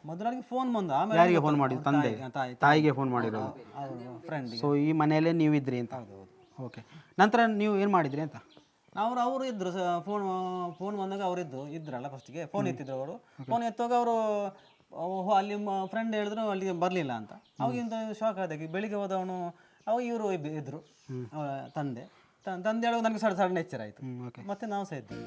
ಮೊದಲಾಗಿ ಫೋನ್ ಬಂದು ಆಮೇಲೆ ಯಾರಿಗೆ ಫೋನ್ ಮಾಡಿದ್ದು? ತಂದೆ, ತಾಯಿಗೆ ಫೋನ್ ಮಾಡಿರೋದು. ಫ್ರೆಂಡ್. ಸೊ ಈ ಮನೆಯಲ್ಲೇ ನೀವಿದ್ರಿ ಅಂತ? ಓಕೆ. ನಂತರ ನೀವು ಏನು ಮಾಡಿದ್ರಿ ಅಂತ? ಅವರು ಇದ್ರು ಫೋನ್ ಬಂದಾಗ ಅವರಿದ್ದು ಇದ್ರಲ್ಲ ಫಸ್ಟಿಗೆ ಫೋನ್ ಎತ್ತಿದ್ರು. ಅವರು ಫೋನ್ ಎತ್ತುವಾಗ ಅವರು ಅಲ್ಲಿ ಫ್ರೆಂಡ್ ಹೇಳಿದ್ರು ಅಲ್ಲಿಗೆ ಬರಲಿಲ್ಲ ಅಂತ. ಅವಾಗಿಂತ ಶಾಕ್ ಆದಾಗಿ ಬೆಳಿಗ್ಗೆ ಹೋದವನು ಅವಾಗ ಇವರು ಇದ್ರು ತಂದೆ ಹೇಳುವಾಗ ನನಗೆ ಸಡನ್ ಎಚ್ಚರ ಆಯಿತು. ಮತ್ತೆ ನಾವು ಸಹ ಇದ್ವಿ.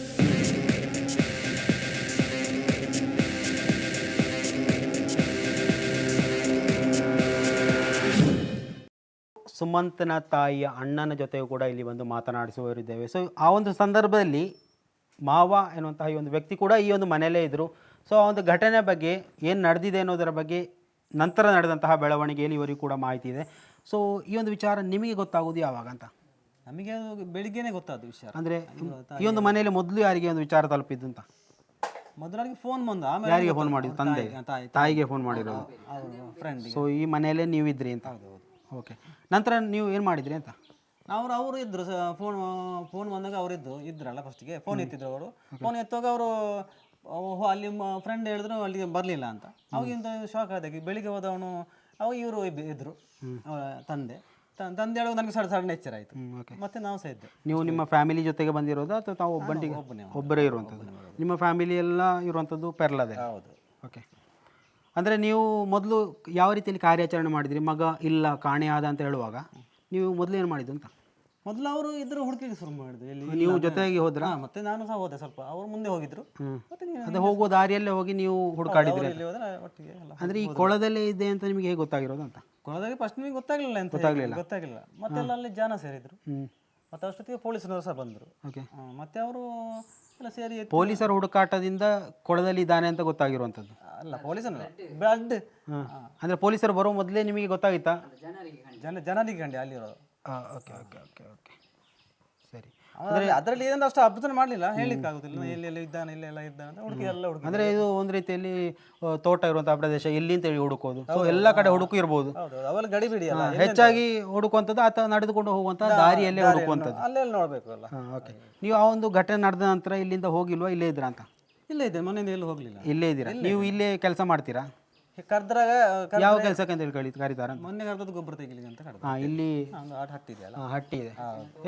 ಸುಮಂತನ ತಾಯಿಯ ಅಣ್ಣನ ಜೊತೆಯೂ ಕೂಡ ಇಲ್ಲಿ ಬಂದು ಮಾತನಾಡಿಸುವವರಿದ್ದೇವೆ. ಸೊ ಆ ಒಂದು ಸಂದರ್ಭದಲ್ಲಿ ಮಾವ ಎನ್ನುವಂತಹ ಈ ಒಂದು ವ್ಯಕ್ತಿ ಕೂಡ ಈ ಒಂದು ಮನೆಯಲ್ಲೇ ಇದ್ದರು. ಸೊ ಆ ಒಂದು ಘಟನೆ ಬಗ್ಗೆ ಏನು ನಡೆದಿದೆ ಅನ್ನೋದರ ಬಗ್ಗೆ ನಂತರ ನಡೆದಂತಹ ಬೆಳವಣಿಗೆಯಲ್ಲಿ ಇವರಿಗೂ ಕೂಡ ಮಾಹಿತಿ ಇದೆ. ಸೊ ಈ ಒಂದು ವಿಚಾರ ನಿಮಗೆ ಗೊತ್ತಾಗೋದು ಯಾವಾಗ ಅಂತ? ನಮಗೆ ಅದು ಬೆಳಿಗ್ಗೆನೇ ಗೊತ್ತಾದ ವಿಷಯ. ಅಂದರೆ ಈ ಒಂದು ಮನೆಯಲ್ಲಿ ಮೊದಲು ಯಾರಿಗೆ ಒಂದು ವಿಚಾರ ತಲುಪಿದ್ದು ಅಂತ? ಮೊದಲಾಗಿ ಫೋನ್ ಬಂದು ಆಮೇಲೆ ಯಾರಿಗೆ ಫೋನ್ ಮಾಡಿದ್ದು? ತಂದೆ, ತಾಯಿಗೆ ಫೋನ್ ಮಾಡಿರೋದು. ಫ್ರೆಂಡ್. ಸೊ ಈ ಮನೆಯಲ್ಲೇ ನೀವಿದ್ರಿ ಅಂತ? ಓಕೆ. ನಂತರ ನೀವು ಏನು ಮಾಡಿದ್ರಿ ಅಂತ? ಅವರು ಇದ್ರು ಫೋನ್ ಬಂದಾಗ ಅವರಿದ್ದು ಇದ್ರಲ್ಲ ಫಸ್ಟಿಗೆ ಫೋನ್ ಎತ್ತಿದ್ರು. ಅವರು ಫೋನ್ ಎತ್ತುವಾಗ ಅವರು ಅಲ್ಲಿ ಫ್ರೆಂಡ್ ಹೇಳಿದ್ರು ಅಲ್ಲಿಗೆ ಬರಲಿಲ್ಲ ಅಂತ. ಅವಾಗಿಂತ ಶಾಕ್ ಆದಾಗಿ ಬೆಳಿಗ್ಗೆ ಹೋದವನು ಅವಾಗ ಇವರು ಇದ್ರು ತಂದೆ ಹೇಳುವಾಗ ನನಗೆ ಸಡನ್ ಎಚ್ಚರ ಆಯಿತು. ಮತ್ತೆ ನಾವು ಸಹ ಇದ್ದೆ. ನೀವು ನಿಮ್ಮ ಫ್ಯಾಮಿಲಿ ಜೊತೆಗೆ ಬಂದಿರೋದು ಅಥವಾ ತಾವು ಒಬ್ಬರೇ ಇರುವಂಥದ್ದು? ನಿಮ್ಮ ಫ್ಯಾಮಿಲಿ ಎಲ್ಲ ಇರುವಂಥದ್ದು ಪೆರ್ಲದೆ? ಹೌದು. ಓಕೆ. ಅಂದರೆ ನೀವು ಮೊದಲು ಯಾವ ರೀತಿಯಲ್ಲಿ ಕಾರ್ಯಾಚರಣೆ ಮಾಡಿದ್ರಿ? ಮಗ ಇಲ್ಲ ಕಾಣೆಯಾದ ಅಂತ ಹೇಳುವಾಗ ನೀವು ಮೊದಲು ಏನು ಮಾಡಿದ್ದು ಅಂತ? ಮೊದಲು ಅವರು ಇದ್ರು ಹುಡುಕಿಗೆ ಶುರು ಮಾಡಿದ್ರು. ನೀವು ಜೊತೆಗೆ ಹೋದ್ರಾ? ಮತ್ತೆ ನಾನು ಸಹ ಹೋದೆ. ಸ್ವಲ್ಪ ಅವರು ಮುಂದೆ ಹೋಗಿದ್ರು. ಅದೇ ಹೋಗೋ ದಾರಿಯಲ್ಲೇ ಹೋಗಿ ನೀವು ಹುಡುಕಾಡಿದ್ರಿ? ಒಟ್ಟಿಗೆ. ಅಂದರೆ ಈ ಕೊಳದಲ್ಲೇ ಇದೆ ಅಂತ ನಿಮಗೆ ಹೇಗೆ ಗೊತ್ತಾಗಿರೋದು ಅಂತ? ಕೊಳದಲ್ಲಿ ಫಸ್ಟ್ ನಿಮಗೆ ಗೊತ್ತಾಗಲಿಲ್ಲ ಅಂತ. ಗೊತ್ತಾಗಲಿಲ್ಲ. ಮತ್ತೆಲ್ಲ ಅಲ್ಲಿ ಜನ ಸೇರಿದ್ರು. ಮತ್ತೆ ಅಷ್ಟೊತ್ತಿಗೆ ಪೊಲೀಸರು ಸಹ ಬಂದರು. ಓಕೆ. ಮತ್ತೆ ಅವರು ಎಲ್ಲ ಸೇರಿ ಪೊಲೀಸರ ಹುಡುಕಾಟದಿಂದ ಕೊಳದಲ್ಲಿ ಇದ್ದಾನೆ ಅಂತ ಗೊತ್ತಾಗಿರುವಂಥದ್ದು? ಅಲ್ಲ, ಪೊಲೀಸರು ಬ್ಲಡ್. ಅಂದರೆ ಪೊಲೀಸರು ಬರೋ ಮೊದಲೇ ನಿಮಗೆ ಗೊತ್ತಾಗಿತ್ತಾ? ಜನರಿಗೆ ಕಂಡು ಅಲ್ಲಿರೋದು. ಓಕೆ ಓಕೆ ಓಕೆ ಓಕೆ, ಸರಿ. ಅದರಲ್ಲಿ ಏನಂದ್ರೆ ಅಷ್ಟು ಅಬ್ಸರ್ವ್ ಮಾಡಲಿಲ್ಲ, ಹೇಳಲಿಕ್ಕೆ ಆಗುದಿಲ್ಲ. ಎಲ್ಲೆಲ್ಲ ಇದ್ದಾನೆ, ಇಲ್ಲೆಲ್ಲ ಇದ್ದಾನೆ ಅಂತ ಹುಡುಕಿ ಎಲ್ಲ ಹುಡುಕಿ. ಅಂದರೆ ಇದು ಒಂದು ರೀತಿಯಲ್ಲಿ ತೋಟ ಇರುವಂತಹ ಪ್ರದೇಶ, ಎಲ್ಲಿ ಅಂತ ಹೇಳಿ ಹುಡುಕೋದು. ಸೊ ಎಲ್ಲ ಕಡೆ ಹುಡುಕು ಇರ್ಬೋದು. ಅವೆಲ್ಲ ಗಡಿಬಿಡಿ ಅಲ್ಲ. ಹೆಚ್ಚಾಗಿ ಹುಡುಕುವಂಥದ್ದು ಅಥವಾ ನಡೆದುಕೊಂಡು ಹೋಗುವಂತಹ ದಾರಿಯಲ್ಲೇ ಹುಡುಕುವಂಥದ್ದು. ಅಲ್ಲೆಲ್ಲ ನೋಡಬೇಕು ಅಲ್ಲ. ಓಕೆ. ನೀವು ಆ ಒಂದು ಘಟನೆ ನಡೆದ ನಂತರ ಇಲ್ಲಿಂದ ಹೋಗಿಲ್ವಾ? ಇಲ್ಲೇ ಇದ್ರಾ ಅಂತ? ಇಲ್ಲೇ ಇದೆ, ಮನೆಯಿಂದ ಎಲ್ಲೂ ಹೋಗಲಿಲ್ಲ. ಇಲ್ಲೇ ಇದ್ದೀರಾ? ನೀವು ಇಲ್ಲೇ ಕೆಲಸ ಮಾಡ್ತೀರಾ? ಕರೆದ್ರಾಗ ಯಾವ ಕೆಲಸಕ್ಕೆ ಅಂತ ಹೇಳಿ ಕರೀತಾರ? ಮೊನ್ನೆ ಕರೆದದ್ದು ಗೊಬ್ಬರ ತೆಗಿಲಿಕ್ಕೆ ಅಂತ ಕರೆದ. ಇಲ್ಲಿ ಹಟ್ಟಿ ಇದೆಯಲ್ಲ? ಹಟ್ಟಿ ಇದೆ.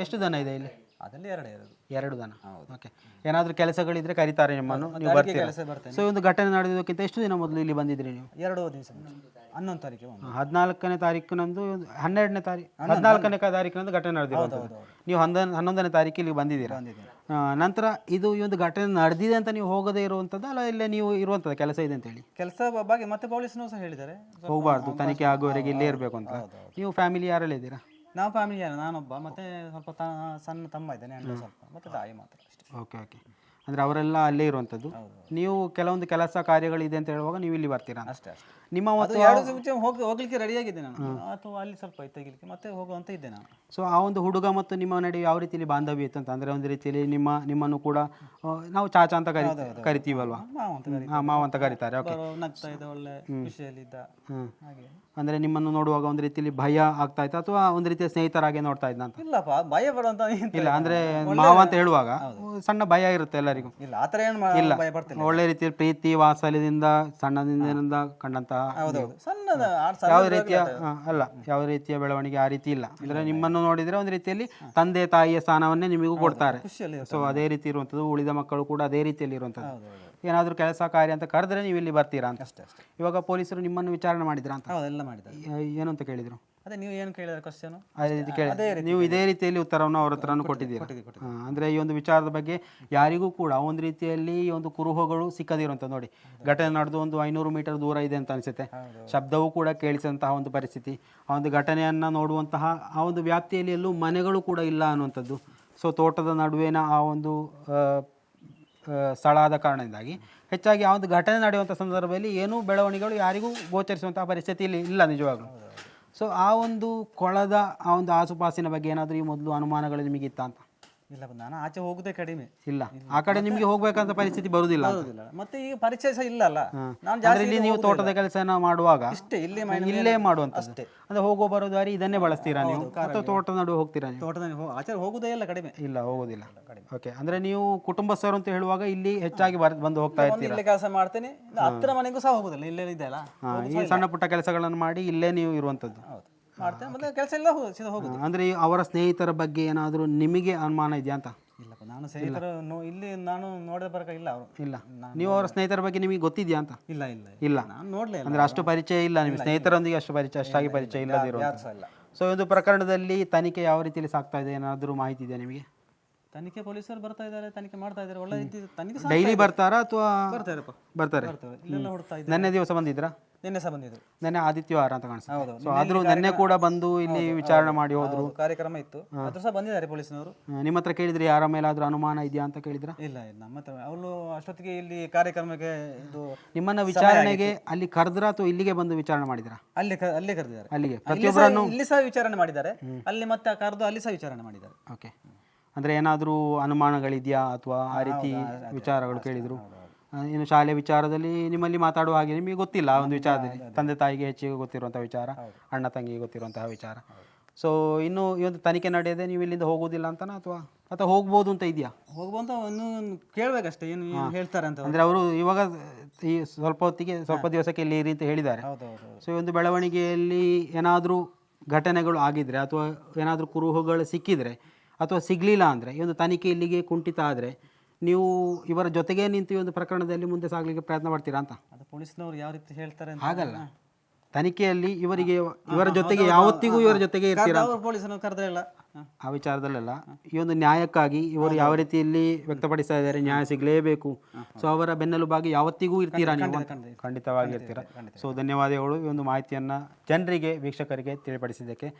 ಎಷ್ಟು ದನ ಇದೆ ಇಲ್ಲಿ? ಅದರಲ್ಲಿ ಎರಡು ದನ. ಓಕೆ. ಏನಾದರೂ ಕೆಲಸಗಳಿದ್ರೆ ಕರೀತಾರೆ ನಿಮ್ಮನ್ನು, ನೀವು ಬರ್ತೀರಾ? ಸೊ ಒಂದು ಘಟನೆ ನಡೆಯೋದಕ್ಕಿಂತ ಎಷ್ಟು ದಿನ ಮೊದಲು ಇಲ್ಲಿ ಬಂದಿದ್ರಿ ನೀವು? 2 ದಿವಸ. 11 ತಾರೀಕು. 14ನೇ ತಾರೀಕಿನಂದು 12ನೇ ತಾರೀಕು 14ನೇ ತಾರೀಕಿನಂದು ಘಟನೆ ನಡೆದಿರುವಂಥದ್ದು. ನೀವು 11ನೇ ತಾರೀಕು ಇಲ್ಲಿ ಬಂದಿದ್ದೀರಾ? ನಂತರ ಇದು ಈ ಒಂದು ಘಟನೆ ನಡೆದಿದೆ ಅಂತ ನೀವು ಹೋಗದೇ ಇರುವಂಥದ್ದು ಅಲ್ಲ, ಇಲ್ಲೇ ನೀವು ಇರುವಂಥದ್ದು ಕೆಲಸ ಇದೆ ಅಂತ ಹೇಳಿ? ಕೆಲಸ ಬಗ್ಗೆ ಮತ್ತೆ ಪೊಲೀಸ್ನೂ ಸಹ ಹೇಳಿದ್ದಾರೆ ಹೋಗಬಾರ್ದು, ತನಿಖೆ ಆಗುವವರೆಗೆ ಇಲ್ಲೇ ಇರಬೇಕು ಅಂತ. ನೀವು ಫ್ಯಾಮಿಲಿ ಯಾರೆಲ್ಲ ಇದ್ದೀರಾ? ನಾವು ಫ್ಯಾಮಿಲಿ ನಾನೊಬ್ಬ, ಮತ್ತೆ ಸ್ವಲ್ಪ ಸಣ್ಣ ತಮ್ಮ ಇದ್ದಾನೆ, ಸ್ವಲ್ಪ, ಮತ್ತೆ ತಾಯಿ ಮಾತ್ರ ಅಷ್ಟೇ. Okay okay. ಅಂದರೆ ಅವರೆಲ್ಲ ಅಲ್ಲೇ ಇರುವಂಥದ್ದು. ನೀವು ಕೆಲವೊಂದು ಕೆಲಸ ಕಾರ್ಯಗಳಿದೆ ಅಂತ ಹೇಳುವಾಗ ನೀವು ಇಲ್ಲಿ ಬರ್ತೀರಾ? ಅಷ್ಟೇ. ನಿಮ್ಮ ಹೋಗ್ಲಿಕ್ಕೆ ರೆಡಿಯಾಗಿದ್ದೆ ನಾನು, ಅಥವಾ ಅಲ್ಲಿ ಸ್ವಲ್ಪ ತೆಗಿಲಿಕ್ಕೆ ಮತ್ತೆ ಹೋಗುವಂತ ಇದ್ದೆ ನಾನು. ಸೊ ಆ ಒಂದು ಹುಡುಗ ಮತ್ತು ನಿಮ್ಮ ನಡುವೆ ಯಾವ ರೀತಿಯಲ್ಲಿ ಬಾಂಧವ್ಯ ಇತ್ತು ಅಂತ? ಅಂದರೆ ಒಂದು ರೀತಿಯಲ್ಲಿ ನಿಮ್ಮನ್ನು ಕೂಡ ನಾವು ಚಾಚಾ ಅಂತ ಕರಿತೀವಲ್ವಾ? ಮಾವ ಅಂತ ಕರೀತಾರೆ. ಓಕೆ. ನಗ್ತಾ ಇದ್ದ, ಒಳ್ಳೆ ಖುಷಿಯಲ್ಲಿದ್ದ. ಹಾಗೆ ಅಂದರೆ ನಿಮ್ಮನ್ನು ನೋಡುವಾಗ ಒಂದು ರೀತಿಯಲ್ಲಿ ಭಯ ಆಗ್ತಾ ಇತ್ತು ಅಥವಾ ಒಂದು ರೀತಿಯ ಸ್ನೇಹಿತರಾಗೆ ನೋಡ್ತಾ ಇದ್ದ ಅಂತ? ಇಲ್ಲಪ್ಪ, ಭಯ ಪಡುವಂತ ಇಲ್ಲ. ಅಂದರೆ ಮಾವ ಅಂತ ಹೇಳುವಾಗ ಸಣ್ಣ ಭಯ ಇರುತ್ತೆ ಎಲ್ಲರಿಗೂ. ಇಲ್ಲ, ಆ ಥರ ಏನು ಇಲ್ಲ, ಭಯ ಪಡ್ತಿಲ್ಲ. ಒಳ್ಳೆ ರೀತಿಯಲ್ಲಿ ಪ್ರೀತಿ ವಾತ್ಸಲ್ಯದಿಂದ ಸಣ್ಣದಿಂದ ಕಂಡಂತಹ ಯಾವ ರೀತಿಯ ಅಲ್ಲ, ಯಾವ ರೀತಿಯ ಬೆಳವಣಿಗೆ ಆ ರೀತಿ ಇಲ್ಲ. ಅಂದರೆ ನಿಮ್ಮನ್ನು ನೋಡಿದರೆ ಒಂದು ರೀತಿಯಲ್ಲಿ ತಂದೆ ತಾಯಿಯ ಸ್ಥಾನವನ್ನೇ ನಿಮಗೂ ಕೊಡ್ತಾರೆ. ಸೊ ಅದೇ ರೀತಿ ಇರುವಂಥದ್ದು, ಉಳಿದ ಮಕ್ಕಳು ಕೂಡ ಅದೇ ರೀತಿಯಲ್ಲಿ ಇರುವಂಥದ್ದು. ಏನಾದರೂ ಕೆಲಸ ಕಾರ್ಯ ಅಂತ ಕರೆದ್ರೆ ನೀವು ಇಲ್ಲಿ ಬರ್ತೀರಾ ಅಂತ? ಅಷ್ಟೇ. ಇವಾಗ ಪೊಲೀಸರು ನಿಮ್ಮನ್ನು ವಿಚಾರಣೆ ಮಾಡಿದ್ರಾ ಅಂತ? ಎಲ್ಲ ಮಾಡಿದ್ದಾರೆ. ಏನು ಅಂತ ಕೇಳಿದ್ರು? ಅದೇ ನೀವು ಏನು ಕೇಳಿದ್ರೆ ಕ್ವಶನ್ ಅದೇ ರೀತಿ ಕೇಳಿ ನೀವು ಇದೇ ರೀತಿಯಲ್ಲಿ ಉತ್ತರವನ್ನು ಅವ್ರ ಹತ್ರನೂ ಕೊಟ್ಟಿದ್ದೀರಾ? ಅಂದರೆ ಈ ಒಂದು ವಿಚಾರದ ಬಗ್ಗೆ ಯಾರಿಗೂ ಕೂಡ ಒಂದು ರೀತಿಯಲ್ಲಿ ಈ ಒಂದು ಕುರುಹುಗಳು ಸಿಕ್ಕದಿರುವಂಥ. ನೋಡಿ, ಘಟನೆ ನಡೆದು ಒಂದು 500 ಮೀಟರ್ ದೂರ ಇದೆ ಅಂತ ಅನಿಸುತ್ತೆ. ಶಬ್ದವೂ ಕೂಡ ಕೇಳಿಸಿದಂತಹ ಒಂದು ಪರಿಸ್ಥಿತಿ. ಆ ಒಂದು ಘಟನೆಯನ್ನು ನೋಡುವಂತಹ ಆ ಒಂದು ವ್ಯಾಪ್ತಿಯಲ್ಲಿ ಎಲ್ಲೂ ಮನೆಗಳು ಕೂಡ ಇಲ್ಲ ಅನ್ನುವಂಥದ್ದು. ಸೊ ತೋಟದ ನಡುವಿನ ಆ ಒಂದು ಸ್ಥಳ ಆದ ಕಾರಣದಿಂದಾಗಿ ಹೆಚ್ಚಾಗಿ ಆ ಒಂದು ಘಟನೆ ನಡೆಯುವಂಥ ಸಂದರ್ಭದಲ್ಲಿ ಏನೂ ಬೆಳವಣಿಗೆಗಳು ಯಾರಿಗೂ ಗೋಚರಿಸುವಂತಹ ಪರಿಸ್ಥಿತಿಯಲ್ಲಿ ಇಲ್ಲ ನಿಜವಾಗ್ಲೂ. ಸೊ ಆ ಒಂದು ಕೊಳದ ಆ ಒಂದು ಆಸುಪಾಸಿನ ಬಗ್ಗೆ ಏನಾದರೂ ಈ ಮೊದಲು ಅನುಮಾನಗಳು ನಿಮಗಿತ್ತ ಅಂತ? ಇಲ್ಲ ನಾನು ಆಚೆ ಹೋಗುದೇ ಕಡಿಮೆ. ಇಲ್ಲ ಆ ಕಡೆ ನಿಮಗೆ ಹೋಗ್ಬೇಕಂತ ಪರಿಸ್ಥಿತಿ ಬರುದಿಲ್ಲ ಅಂತ. ಬರುದಿಲ್ಲ. ಮತ್ತೆ ಈಗ ಪರಿಚಯ ಸಹ ಇಲ್ಲ ಅಲ್ಲ. ನಾನು ಅಂದ್ರೆ ಇಲ್ಲಿ ನೀವು ತೋಟದ ಕೆಲಸನ ಮಾಡುವಾಗ ಇಷ್ಟೇ ಇಲ್ಲೇ ಇಲ್ಲೇ ಮಾಡುವಂತದ್ದು. ಅಂದ್ರೆ ಹೋಗೋ ಬರೋ ದಾರಿ ಇದನ್ನೇ ಬಳಸ್ತೀರಾ ನೀವು ಅಥವಾ ತೋಟದ ನಡುವೆ ಹೋಗ್ತೀರಾ ನೀವು? ತೋಟದಲ್ಲಿ ಆಚೆ ಹೋಗುದೇ ಇಲ್ಲ ಕಡಿಮೆ. ಇಲ್ಲ ಹೋಗೋದಿಲ್ಲ. ಓಕೆ, ಅಂದ್ರೆ ನೀವು ಕುಟುಂಬಸ್ಥರು ಅಂತ ಹೇಳುವಾಗ ಇಲ್ಲಿ ಹೆಚ್ಚಾಗಿ ಬಂದು ಹೋಗ್ತಾ ಇರ್ತೀರಾ? ಇಲ್ಲೇ ಕೆಲಸ ಮಾಡ್ತೇನೆ, ಹತ್ತಿರ ಮನೆಗೂ ಸಹ ಹೋಗುದಿಲ್ಲ, ಇಲ್ಲೇ ಇದೆ ಅಲ್ಲ. ಈ ಸಣ್ಣ ಪುಟ್ಟ ಕೆಲಸಗಳನ್ನು ಮಾಡಿ ಇಲ್ಲೇ ನೀವು ಇರುವಂತದ್ದು. ಹೌದು ಮಾಡ್ತೇನೆ, ಮತ್ತೆ ಕೆಲಸ ಎಲ್ಲ ಸೀದಾ ಹೋಗುದು. ಅಂದ್ರೆ ಅವರ ಸ್ನೇಹಿತರ ಬಗ್ಗೆ ಏನಾದರೂ ನಿಮಗೆ ಅನುಮಾನ ಇದೆಯಾ ಅಂತ? ಇಲ್ಲಪ್ಪ, ನಾನು ಸ್ನೇಹಿತರು ಇಲ್ಲಿ ನಾನು ನೋಡಿದ ಪ್ರಕಾರ ಇಲ್ಲ ಅವರು. ಇಲ್ಲ, ನೀವು ಅವರ ಸ್ನೇಹಿತರ ಬಗ್ಗೆ ನಿಮಗೆ ಗೊತ್ತಿದೆಯಾ ಅಂತ? ಇಲ್ಲ ಇಲ್ಲ ಇಲ್ಲ, ನಾನು ನೋಡ್ಲೇ ಇಲ್ಲ. ಅಂದ್ರೆ ಅಷ್ಟು ಪರಿಚಯ ಇಲ್ಲ ನಿಮ್ಮ ಸ್ನೇಹಿತರೊಂದಿಗೆ, ಅಷ್ಟಾಗಿ ಪರಿಚಯ ಇಲ್ಲದಿರುವ. ಯಾರು ಸಹ ಇಲ್ಲ. ಸೊ ಒಂದು ಪ್ರಕರಣದಲ್ಲಿ ತನಿಖೆ ಯಾವ ರೀತಿಯಲ್ಲಿ ಸಾಗ್ತಾ ಇದೆ, ಏನಾದರೂ ಮಾಹಿತಿ ಇದೆಯಾ ನಿಮಗೆ? ತನಿಖೆ ಪೊಲೀಸರು ಬರ್ತಾ ಇದ್ದಾರೆ, ತನಿಖೆ ಮಾಡ್ತಾ ಇದ್ದಾರೆ. ಒಳ್ಳೆ ರೀತಿ ತನಿಖೆ ಸಹ ಡೈಲಿ ಬರ್ತಾರಾ ಅಥವಾ ಬರ್ತಾರಪ್ಪ, ಬರ್ತಾರೆ? ಇಲ್ಲೆಲ್ಲ ಹುಡುಕ್ತಾ ಇದ್ದಾರೆ. ನೆನ್ನೆ ದಿವಸ ಬಂದಿದ್ರಾ? ನಿನ್ನೆ ಸಹ ಬಂದಿದ್ರು. ನೆನ್ನೆ ಆದಿತ್ಯವಾರ ಅಂತ ಕಾಣಿಸ್ತದೆ. ಹೌದು, ಸೊ ಆದ್ರೂ ನೆನ್ನೆ ಕೂಡ ಬಂದು ಇಲ್ಲಿ ವಿಚಾರಣೆ ಮಾಡಿ ಹೋದ್ರು. ಕಾರ್ಯಕ್ರಮ ಇತ್ತು, ಅದ್ರ ಸಹ ಬಂದಿದ್ದಾರೆ ಪೊಲೀಸ್ನವರು. ನಿಮ್ಮ ಹತ್ರ ಕೇಳಿದ್ರೆ ಯಾರ ಮೇಲಾದ್ರೂ ಅನುಮಾನ ಇದೆಯಾ ಅಂತ ಕೇಳಿದ್ರ? ಇಲ್ಲ ಇಲ್ಲ, ನಮ್ಮ ಹತ್ರ ಅವಳು ಅಷ್ಟೊತ್ತಿಗೆ ಇಲ್ಲಿ ಕಾರ್ಯಕ್ರಮಕ್ಕೆ ಇದು ನಿಮ್ಮನ್ನ ವಿಚಾರಣೆಗೆ ಅಲ್ಲಿ ಕರೆದ್ರ ಅಥವಾ ಇಲ್ಲಿಗೆ ಬಂದು ವಿಚಾರಣೆ ಮಾಡಿದ್ರ? ಅಲ್ಲೇ ಕರೆದಿದ್ದಾರೆ. ಅಲ್ಲಿಗೆ ಪ್ರತಿಯೊಬ್ಬರನ್ನು ಇಲ್ಲಿ ಸಹ ವಿಚಾರಣೆ ಮಾಡಿದ್ದಾರೆ, ಅಲ್ಲಿ ಮತ್ತೆ ಕರೆದು ಅಲ್ಲಿ ಸಹ ವಿಚಾರಣೆ ಮಾಡಿದ್ದಾರೆ. ಓಕೆ, ಅಂದ್ರೆ ಏನಾದರೂ ಅನುಮಾನಗಳಿದೆಯಾ ಅಥವಾ ಆ ರೀತಿ ವಿಚಾರಗಳು ಕೇಳಿದ್ರು? ಇನ್ನು ಶಾಲೆ ವಿಚಾರದಲ್ಲಿ ನಿಮ್ಮಲ್ಲಿ ಮಾತಾಡುವ ಹಾಗೆ ನಿಮಗೆ ಗೊತ್ತಿಲ್ಲ ಆ ಒಂದು ವಿಚಾರದಲ್ಲಿ, ತಂದೆ ತಾಯಿಗೆ ಹೆಚ್ಚಿಗೆ ಗೊತ್ತಿರುವಂತಹ ವಿಚಾರ, ಅಣ್ಣ ತಂಗಿಗೆ ಗೊತ್ತಿರುವಂತಹ ವಿಚಾರ. ಸೊ ಇನ್ನು ಈ ಒಂದು ತನಿಖೆ ನಡೆಯದೆ ನೀವು ಇಲ್ಲಿಂದ ಹೋಗೋದಿಲ್ಲ ಅಂತನಾ ಅಥವಾ ಹೋಗ್ಬೋದು ಅಂತ ಇದೆಯಾ? ಹೋಗುವಂತ ಇನ್ನು ಕೇಳ್ಬೇಕಷ್ಟೇ, ಏನು ಹೇಳ್ತಾರೆ ಅಂತ. ಅಂದ್ರೆ ಅವರು ಇವಾಗ ಈ ಸ್ವಲ್ಪ ಹೊತ್ತಿಗೆ ಸ್ವಲ್ಪ ದಿವಸಕ್ಕೆ ಇಲ್ಲಿ ಇರಿ ಅಂತ ಹೇಳಿದ್ದಾರೆ. ಸೊ ಈ ಒಂದು ಬೆಳವಣಿಗೆಯಲ್ಲಿ ಏನಾದರೂ ಘಟನೆಗಳು ಆಗಿದ್ರೆ ಅಥವಾ ಏನಾದರೂ ಕುರುಹುಗಳು ಸಿಕ್ಕಿದ್ರೆ ಅಥವಾ ಸಿಗಲಿಲ್ಲ ಅಂದರೆ, ಈ ಒಂದು ತನಿಖೆ ಇಲ್ಲಿಗೆ ಕುಂಠಿತ ಆದರೆ ನೀವು ಇವರ ಜೊತೆಗೆ ನಿಂತು ಈ ಒಂದು ಪ್ರಕರಣದಲ್ಲಿ ಮುಂದೆ ಸಾಗಲಿಕ್ಕೆ ಪ್ರಯತ್ನ ಪಡ್ತೀರಾ ಅಂತ? ಅದು ಪೊಲೀಸ್ನವರು ಯಾವ ರೀತಿ ಹೇಳ್ತಾರೆ ಅಂತ. ಹಾಗಲ್ಲ, ತನಿಖೆಯಲ್ಲಿ ಇವರ ಜೊತೆಗೆ ಯಾವತ್ತಿಗೂ ಇವರ ಜೊತೆಗೆ ಇರ್ತೀರಾ? ಪೊಲೀಸರು ಕರೆದ್ರೆ ಇಲ್ಲ ಆ ವಿಚಾರದಲ್ಲೆಲ್ಲ ಈ ಒಂದು ನ್ಯಾಯಕ್ಕಾಗಿ ಇವರು ಯಾವ ರೀತಿಯಲ್ಲಿ ವ್ಯಕ್ತಪಡಿಸ್ತಾ ಇದ್ದಾರೆ, ನ್ಯಾಯ ಸಿಗಲೇಬೇಕು. ಸೊ ಅವರ ಬೆನ್ನೆಲುಬಾಗಿ ಯಾವತ್ತಿಗೂ ಇರ್ತೀರಾ ನೀವು? ಖಂಡಿತವಾಗಿ ಇರ್ತೀರಾ. ಸೊ ಧನ್ಯವಾದಗಳು ಈ ಒಂದು ಮಾಹಿತಿಯನ್ನು ಜನರಿಗೆ, ವೀಕ್ಷಕರಿಗೆ ತಿಳಿಪಡಿಸಿದ್ದಕ್ಕೆ.